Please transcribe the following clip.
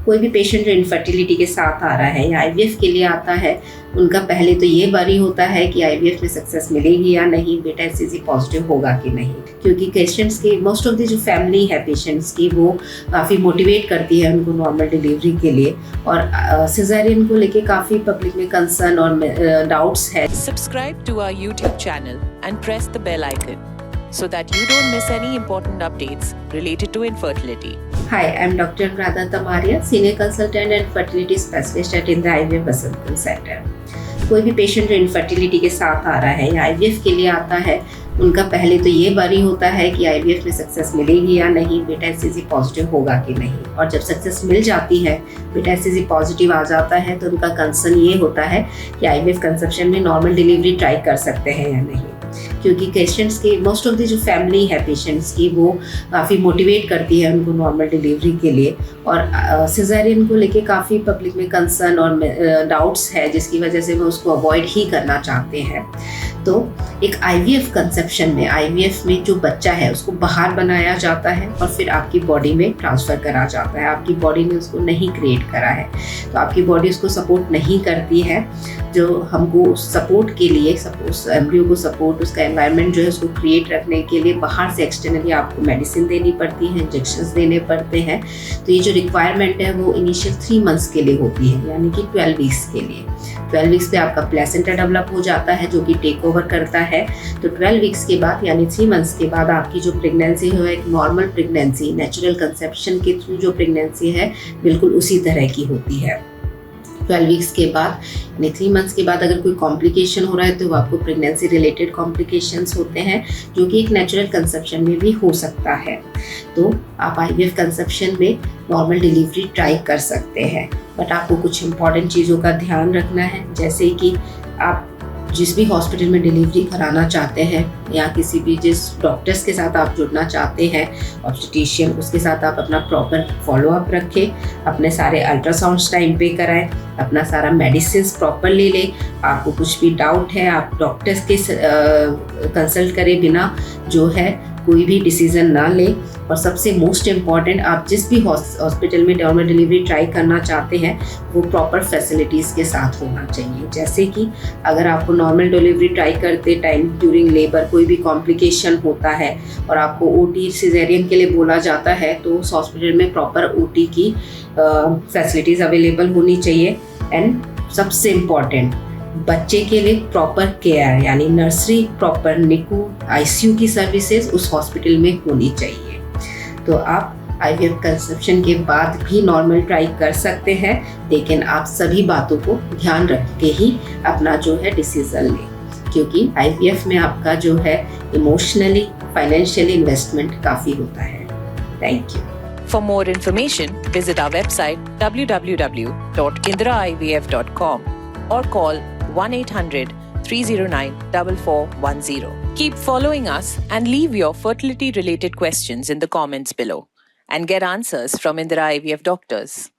कोई भी पेशेंट जो इनफर्टिलिटी के साथ आ रहा है या आईवीएफ के लिए आता है, उनका पहले तो ये वरी होता है कि आईवीएफ में सक्सेस मिलेगी या नहीं, बेटा एचसीजी पॉजिटिव होगा कि नहीं। क्योंकि पेशेंट्स की मोस्ट ऑफ द जो फैमिली है पेशेंट्स की, वो काफ़ी मोटिवेट करती है उनको नॉर्मल डिलीवरी के लिए, और सिजेरियन को लेके काफ़ी पब्लिक में कंसर्न और डाउट्स है। Subscribe to our YouTube channel and press the bell icon so that you don't miss any important updates related to infertility. Hi, I'm Dr. Radha Tamaria, Senior Consultant and Fertility Specialist at Indira IVF Basantpur Center. कोई भी patient जो infertility के साथ आ रहा है या IVF के लिए आता है, उनका पहले तो ये वरी होता है कि आईवीएफ में सक्सेस मिलेगी या नहीं, बेटा एचसीजी पॉजिटिव होगा कि नहीं। और जब सक्सेस मिल जाती है, बेटा एचसीजी पॉजिटिव आ जाता है, तो उनका कंसर्न ये होता है कि आईवीएफ कंसेप्शन में नॉर्मल डिलीवरी ट्राई कर सकते हैं या नहीं। क्योंकि पेशेंट्स की मोस्ट ऑफ द जो फैमिली है पेशेंट्स की, वो काफ़ी मोटिवेट करती है उनको नॉर्मल डिलीवरी के लिए, और सिजेरियन को लेके काफ़ी पब्लिक में कंसर्न और डाउट्स है, जिसकी वजह से वो उसको अवॉइड ही करना चाहते हैं। तो एक आईवीएफ कंसेप्शन में, आईवीएफ में जो बच्चा है उसको बाहर बनाया जाता है और फिर आपकी बॉडी में ट्रांसफ़र करा जाता है। आपकी बॉडी ने उसको नहीं क्रिएट करा है, तो आपकी बॉडी उसको सपोर्ट नहीं करती है। जो हमको सपोर्ट के लिए, उस एम्ब्रियो को सपोर्ट, उसका एनवायरनमेंट जो है उसको क्रिएट रखने के लिए बाहर से एक्सटर्नली आपको मेडिसिन देनी पड़ती है, इंजेक्शंस देने पड़ते हैं। तो ये जो रिक्वायरमेंट है वो इनिशियल 3 मंथ्स के लिए होती है, यानी कि 12 वीक्स के लिए। 12 वीक्स पे आपका प्लेसेंटा डेवलप हो जाता है, जो कि टेक ओवर करता है। तो 12 वीक्स के बाद यानी 3 मंथ्स के बाद आपकी जो प्रेगनेंसी है, एक नॉर्मल प्रेगनेंसी, नेचुरल कंसेप्शन के थ्रू जो प्रेगनेंसी है, बिल्कुल उसी तरह की होती है। 12 वीक्स के बाद यानी 3 मंथ्स के बाद अगर कोई कॉम्प्लिकेशन हो रहा है, तो वो आपको प्रेगनेंसी रिलेटेड कॉम्प्लिकेशंस होते हैं, जो कि एक नेचुरल कंसेप्शन में भी हो सकता है। तो आप आईवीएफ कंसेप्शन में नॉर्मल डिलीवरी ट्राई कर सकते हैं, बट आपको कुछ इंपॉर्टेंट चीज़ों का ध्यान रखना है, जैसे कि आप जिस भी हॉस्पिटल में डिलीवरी कराना चाहते हैं या किसी भी जिस डॉक्टर्स के साथ आप जुड़ना चाहते हैं, ऑब्स्टेट्रिशियन, उसके साथ आप अपना प्रॉपर फॉलोअप रखें, अपने सारे अल्ट्रासाउंड्स टाइम पे कराएं, अपना सारा मेडिसिन प्रॉपर ले लें। आपको कुछ भी डाउट है, आप डॉक्टर्स के कंसल्ट करे बिना जो है कोई भी डिसीज़न ना लें। और सबसे मोस्ट इम्पॉर्टेंट, आप जिस भी हॉस्पिटल में नॉर्मल डिलीवरी ट्राई करना चाहते हैं, वो प्रॉपर फैसिलिटीज़ के साथ होना चाहिए। जैसे कि अगर आपको नॉर्मल डिलीवरी ट्राई करते टाइम ड्यूरिंग लेबर कोई भी कॉम्प्लिकेशन होता है और आपको ओटी सिजेरियन के लिए बोला जाता है, तो उस हॉस्पिटल में प्रॉपर ओटी की फैसिलिटीज़ अवेलेबल होनी चाहिए। एंड सबसे इम्पॉर्टेंट, बच्चे के लिए प्रॉपर केयर, यानी नर्सरी, प्रॉपर निकू, आईसीयू की सर्विसेज उस हॉस्पिटल में होनी चाहिए। तो आप आईवीएफ कंसेप्शन के बाद भी नॉर्मल ट्राई कर सकते हैं, लेकिन आप सभी बातों को ध्यान रख के ही अपना जो है डिसीजन लें, क्योंकि आईवीएफ में आपका जो है इमोशनली, फाइनेंशियली इन्वेस्टमेंट काफ़ी होता है। Thank you. For more information, visit our website www.indiraivf.com or call 1-800-309-4410. Keep following us and leave your fertility related questions in the comments below and get answers from Indira IVF doctors.